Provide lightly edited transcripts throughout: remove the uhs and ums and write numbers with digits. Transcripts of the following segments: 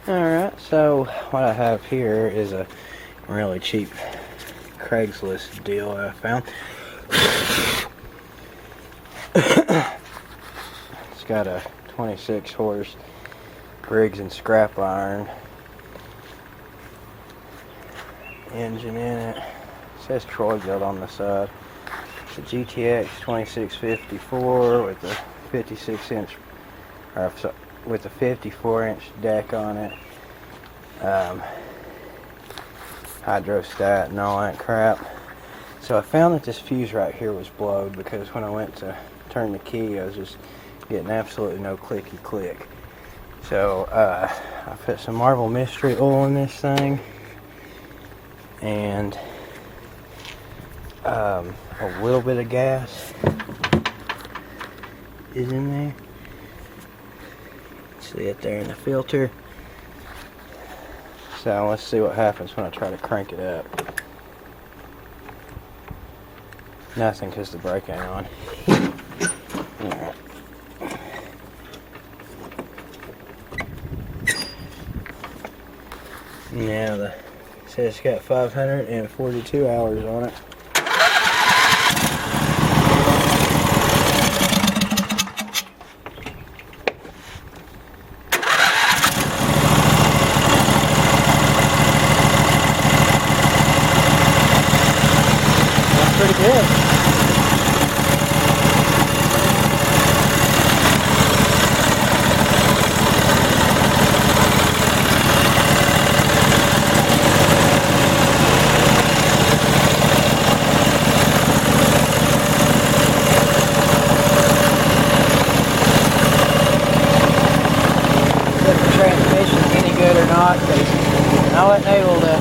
Alright, so what I have here is a really cheap Craigslist deal I found. It's got a 26 horse Briggs and scrap iron engine in it. It says Troy-Bilt on the side. It's a GTX2654 with a 56-inch, or with a 54-inch deck on it. Hydrostat and all that crap. So I found that this fuse right here was blowed because when I went to turn the key, I was just getting absolutely no clicky click. So I put some Marble Mystery oil in this thing, and a little bit of gas is in there. See it there in the filter. So let's see what happens when I try to crank it up. Nothing, because the brake ain't on. Alright. Now it says it's got 542 hours on it. That's pretty good. Transmission any good or not, because I wasn't able to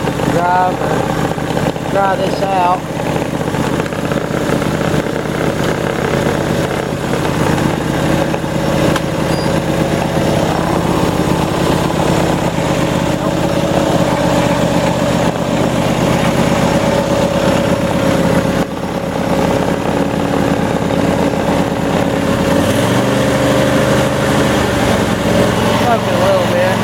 try this out. Smoking a little bit.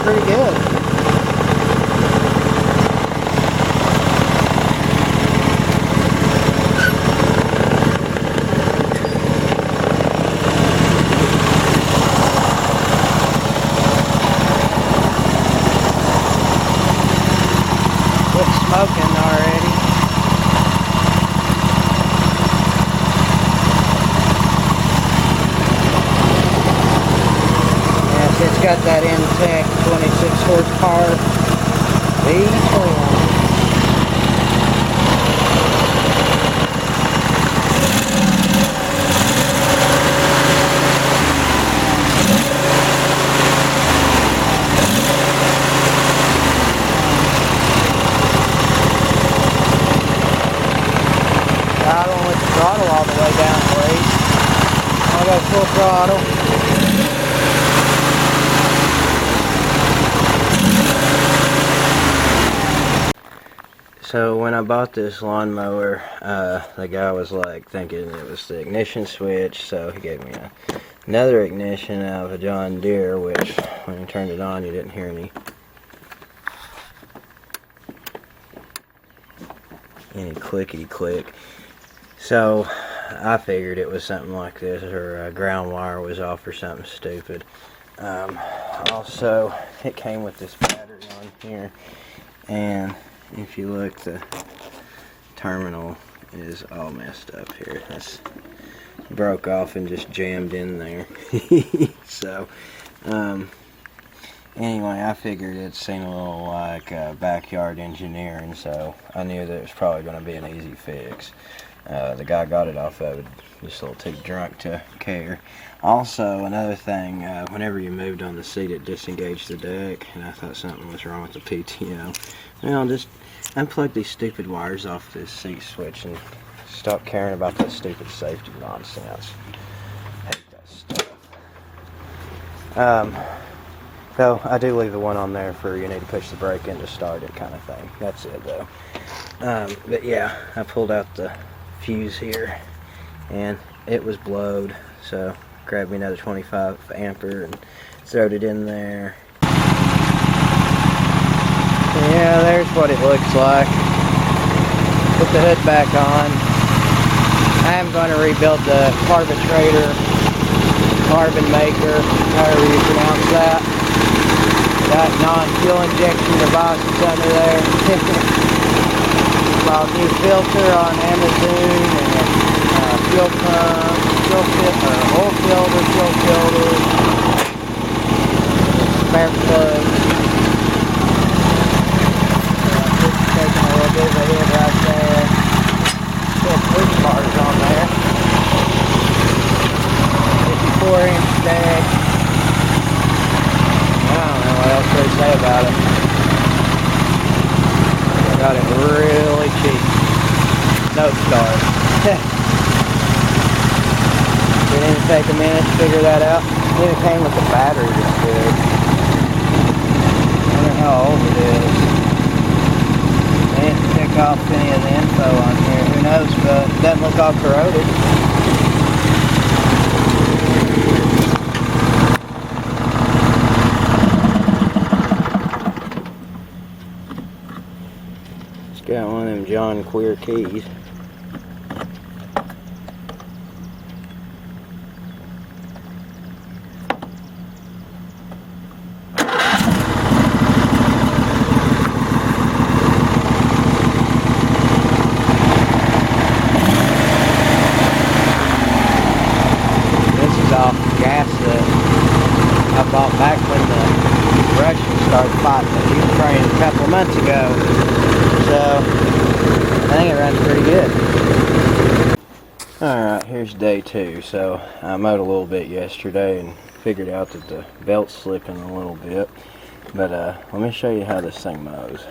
Pretty good. Quit smoking already. It's got that Intech 26 horsepower V12. I don't let the throttle all the way down, please. I'll go full throttle. So when I bought this lawnmower, the guy was like thinking it was the ignition switch, so he gave me another ignition out of a John Deere, which when you turned it on you didn't hear any clickety click. So I figured it was something like this, or a ground wire was off or something stupid. Also, it came with this battery on here, and if you look, the terminal is all messed up here. broke off and just jammed in there. So, anyway, I figured it seemed a little like backyard engineering, so I knew that it was probably going to be an easy fix. The guy got it off of it, just a little too drunk to care. Also, another thing, whenever you moved on the seat, it disengaged the deck, and I thought something was wrong with the PTO. Well, just unplug these stupid wires off this seat switch and stop caring about that stupid safety nonsense. Hate that stuff. So I do leave the one on there for you need to push the brake in to start it kind of thing. That's it though. But yeah, I pulled out the fuse here and it was blowed, so grabbed me another 25 ampere and throwed it in there. Yeah, there's what it looks like. Put the hood back on. I am going to rebuild the carburetor, carbon maker, however you pronounce that. That non-fuel injection device is under there. Bought a new filter on Amazon and fuel pump, oil filter, spare plugs. Taking a little bit of a hit right there. Still push bars on there. 54-inch deck. I don't know what else to say about it. I got it really cheap. No stars. Didn't take a minute to figure that out. Then it came with the battery that's good. I wonder how old it is. They didn't pick off any of the info on here. Who knows, but it doesn't look all corroded. It's got one of them John Queer keys. Off gas that I bought back when the Russians started fighting the Ukraine a couple of months ago. So I think it runs pretty good. Alright, here's day 2. So I mowed a little bit yesterday and figured out that the belt's slipping a little bit. But let me show you how this thing mows.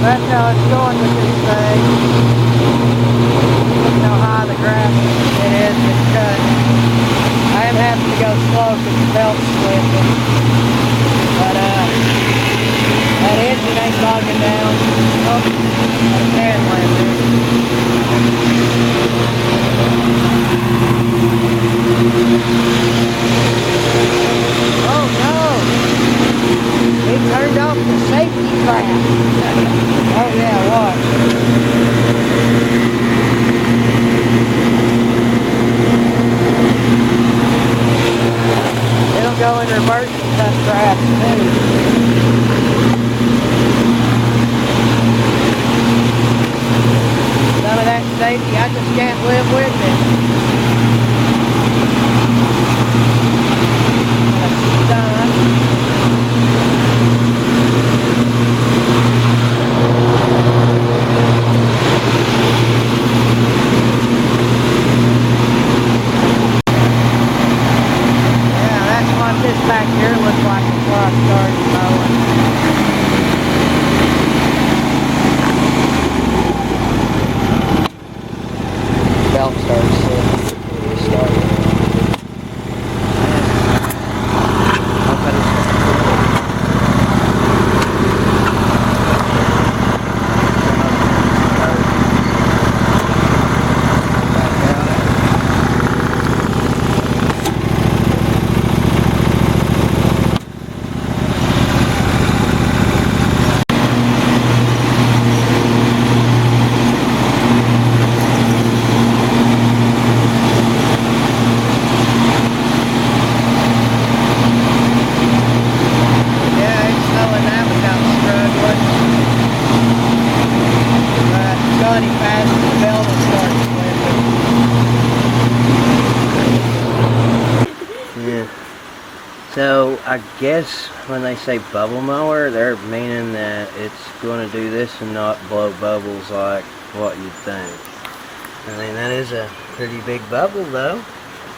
That's how it's going with this thing. Look how high the grass it is. It's cut. I am having to go slow because the belt's slipping. But that engine ain't bogging down. Oh, that can landed. Oh no! He turned off the safety trap. Oh yeah, watch. It'll go in reverse and cut grass too. None of that safety, I just can't live with it. That's done. This back here looks like it's where I started mowing. Belt starts slipping. fast the belt will start slipping. Yeah. So I guess when they say bubble mower, they're meaning that it's going to do this and not blow bubbles like what you'd think. I mean, that is a pretty big bubble though.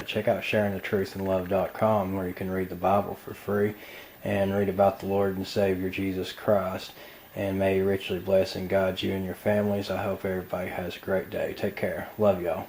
Check out sharingthetruthandlove.com where you can read the Bible for free and read about the Lord and Savior Jesus Christ. And may He richly bless and guide you and your families. I hope everybody has a great day. Take care. Love y'all.